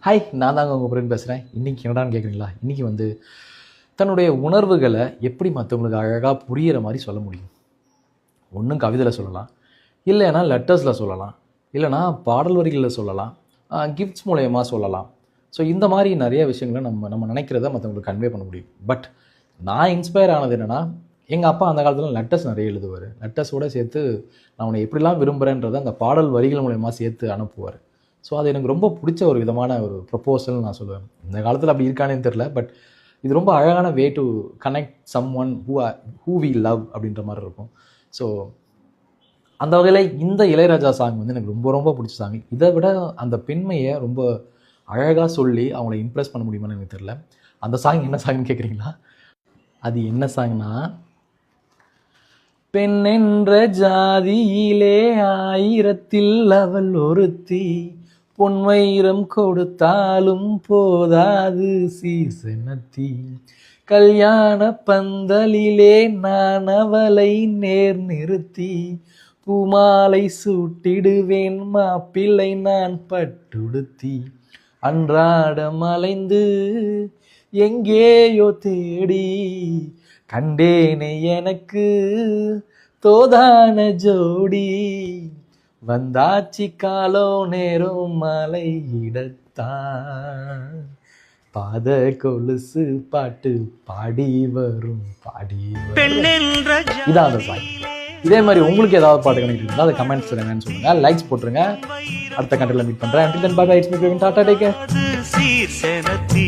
Hi, நான் தாங்க உங்கள் ஃப்ரெண்ட் பேசுகிறேன். இன்றைக்கி என்னடான்னு கேட்குறீங்களா? இன்றைக்கி தன்னுடைய உணர்வுகளை எப்படி மற்றவங்களுக்கு அழகாக புரிகிற மாதிரி சொல்ல முடியும்? ஒன்றும் கவிதையில் சொல்லலாம், இல்லைன்னா லெட்டர்ஸில் சொல்லலாம், இல்லைனா பாடல் வரிகளில் சொல்லலாம், கிஃப்ட்ஸ் மூலயமா சொல்லலாம். ஸோ இந்த மாதிரி நிறைய விஷயங்களை நம்ம நினைக்கிறத மற்றவங்களுக்கு கன்வே பண்ண முடியும். பட் நான் இன்ஸ்பயர் ஆனது என்னென்னா, எங்கள் அப்பா அந்த காலத்தில் லெட்டர்ஸ் நிறைய எழுதுவார். லெட்டர்ஸோடு சேர்த்து நான் உன்னை எப்படிலாம் விரும்புகிறேன்றதை அந்த பாடல் வரிகள் மூலயமா சேர்த்து அனுப்புவார். ஸோ அது எனக்கு ரொம்ப பிடிச்ச ஒரு விதமான ஒரு ப்ரொப்போசல்னு நான் சொல்லுவேன். இந்த காலத்தில் அப்படி இருக்கானேன்னு தெரில, பட் இது ரொம்ப அழகான way to connect someone who we love அப்படின்ற மாதிரி இருக்கும். ஸோ அந்த வகையில் இந்த இளையராஜா சாங் எனக்கு ரொம்ப ரொம்ப பிடிச்ச சாங். இதை விட அந்த பெண்மையை ரொம்ப அழகாக சொல்லி அவங்கள இம்ப்ரெஸ் பண்ண முடியுமான்னு எனக்கு தெரில. அந்த சாங் என்ன சாங்னு கேட்குறீங்களா? அது என்ன சாங்னா, பெண் என்ற ஜாதியிலே ஆயிரத்தில் அவள் ஒருத்தி, பொன்வைரம் கொடுத்தாலும் போதாது சீசனத்தி, கல்யாண பந்தலிலே நான் அவளை நேர் நிறுத்தி, பூமாலை சூட்டிடுவேன் மாப்பிள்ளை நான் பட்டுடுத்தி, அன்றாடம் அலைந்து எங்கேயோ தேடி கண்டேனே எனக்கு தோதான ஜோடி, வந்தாச்சி காலோ நேரம் மலை இடத்தான், பாத கொலுசு பாட்டு பாடி வரும் பாடி வரும். இதான் அந்த சாங். இதே மாதிரி உங்களுக்கு ஏதாவது பாட்டு கனெக்ட் இருந்தால் அதை கமெண்ட்ஸ் என்னன்னு சொல்லுங்கள், லைக்ஸ் போட்டுருங்க. அடுத்த கண்டென்ட்ல மீட் பண்ணுறேன். Until then, bye bye. It's me, Praveen. Tata, take care.